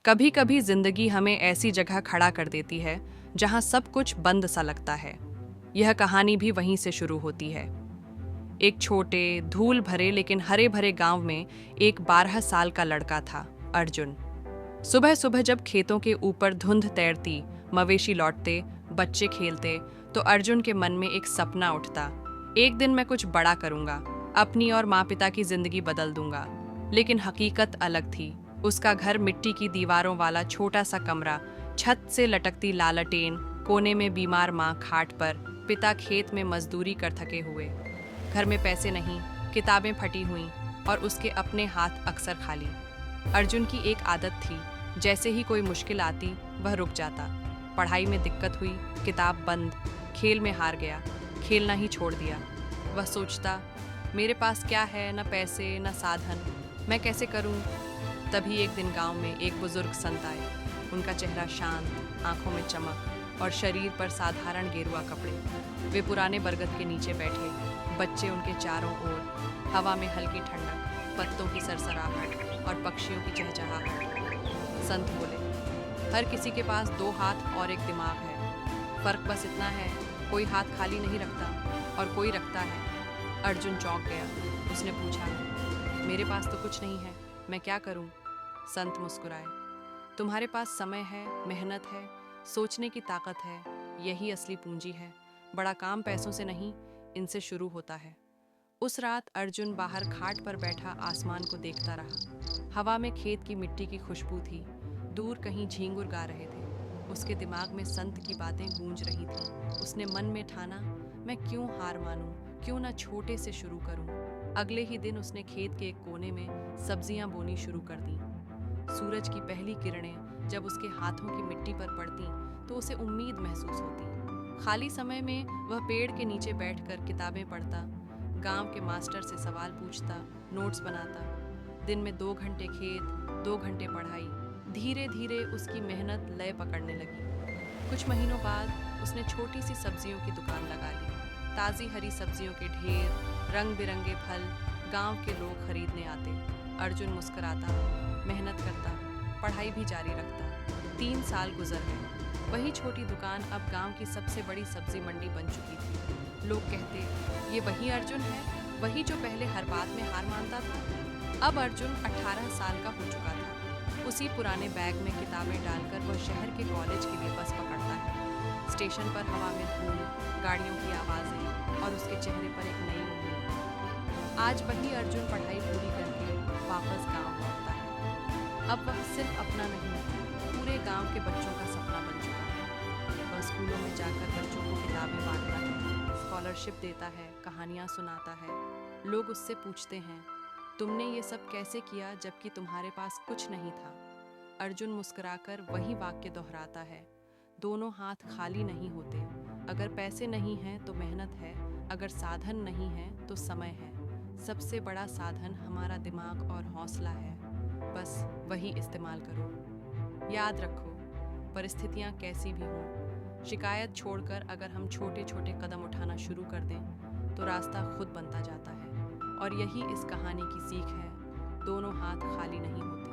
कभी कभी जिंदगी हमें ऐसी जगह खड़ा कर देती है जहां सब कुछ बंद सा लगता है। यह कहानी भी वहीं से शुरू होती है। एक छोटे धूल भरे लेकिन हरे भरे गांव में एक 12 साल का लड़का था, अर्जुन। सुबह सुबह जब खेतों के ऊपर धुंध तैरती, मवेशी लौटते, बच्चे खेलते, तो अर्जुन के मन में एक सपना उठता। एक दिन मैं कुछ बड़ा करूंगा, अपनी और माँ पिता की जिंदगी बदल दूंगा। लेकिन हकीकत अलग थी। उसका घर मिट्टी की दीवारों वाला छोटा सा कमरा, छत से लटकती लालटेन, कोने में बीमार माँ खाट पर, पिता खेत में मजदूरी कर थके हुए। घर में पैसे नहीं, किताबें फटी हुई और उसके अपने हाथ अक्सर खाली। अर्जुन की एक आदत थी, जैसे ही कोई मुश्किल आती वह रुक जाता। पढ़ाई में दिक्कत हुई, किताब बंद, खेल में हार गया, खेलना ही छोड़ दिया। वह सोचता, मेरे पास क्या है, न पैसे न साधन, मैं कैसे करूं? तभी एक दिन गांव में एक बुजुर्ग संत आए। उनका चेहरा शांत, आंखों में चमक और शरीर पर साधारण गेरुआ कपड़े। वे पुराने बरगद के नीचे बैठे, बच्चे उनके चारों ओर, हवा में हल्की ठंडक, पत्तों की सरसराहट और पक्षियों की चहचहाहट। संत बोले, हर किसी के पास 2 हाथ और एक दिमाग है। फर्क बस इतना है, कोई हाथ खाली नहीं रखता और कोई रखता है। अर्जुन चौंक गया। उसने पूछा, मेरे पास तो कुछ नहीं है, मैं क्या करूं? संत मुस्कुराए, तुम्हारे पास समय है, मेहनत है, सोचने की ताकत है, यही असली पूंजी है। बड़ा काम पैसों से नहीं, इनसे शुरू होता है। उस रात अर्जुन बाहर खाट पर बैठा आसमान को देखता रहा। हवा में खेत की मिट्टी की खुशबू थी, दूर कहीं झींगुर गा रहे थे। उसके दिमाग में संत की बातें गूंज रही थीं। उसने मन में ठाना, मैं क्यों हार मानूं, क्यों ना छोटे से शुरू करूं। अगले ही दिन उसने खेत के एक कोने में सब्जियां बोनी शुरू कर दी। सूरज की पहली किरणें जब उसके हाथों की मिट्टी पर पड़ती तो उसे उम्मीद महसूस होती। खाली समय में वह पेड़ के नीचे बैठकर किताबें पढ़ता, गांव के मास्टर से सवाल पूछता, नोट्स बनाता। दिन में 2 घंटे खेत, 2 घंटे पढ़ाई। धीरे धीरे उसकी मेहनत लय पकड़ने लगी। कुछ महीनों बाद उसने छोटी सी सब्जियों की दुकान लगा ली। ताज़ी हरी सब्जियों के ढेर, रंग बिरंगे फल, गांव के लोग खरीदने आते। अर्जुन मुस्कुराता, मेहनत करता, पढ़ाई भी जारी रखता। 3 साल गुजर गए। वही छोटी दुकान अब गांव की सबसे बड़ी सब्जी मंडी बन चुकी थी। लोग कहते, ये वही अर्जुन है, वही जो पहले हर बात में हार मानता था। अब अर्जुन 18 साल का हो चुका था। उसी पुराने बैग में किताबें डालकर वह शहर के कॉलेज के लिए बस पकड़ता है। स्टेशन पर हवा में धूल, गाड़ियों की आवाज़ें और उसके चेहरे पर एक नई उम्मीद। आज वही अर्जुन पढ़ाई पूरी करके वापस गांव लौटता है। अब वह सिर्फ अपना नहीं, पूरे गांव के बच्चों का सपना बन चुका है। वह स्कूलों में जाकर बच्चों को किताबें बांटता है, स्कॉलरशिप देता है, कहानियाँ सुनाता है। लोग उससे पूछते हैं, तुमने ये सब कैसे किया जबकि तुम्हारे पास कुछ नहीं था? अर्जुन मुस्कुराकर वही वाक्य दोहराता है, दोनों हाथ खाली नहीं होते। अगर पैसे नहीं हैं तो मेहनत है, अगर साधन नहीं है तो समय है। सबसे बड़ा साधन हमारा दिमाग और हौसला है, बस वही इस्तेमाल करो। याद रखो, परिस्थितियाँ कैसी भी हों, शिकायत छोड़कर अगर हम छोटे छोटे कदम उठाना शुरू कर दें तो रास्ता खुद बनता जाता है। और यही इस कहानी की सीख है, दोनों हाथ खाली नहीं होते।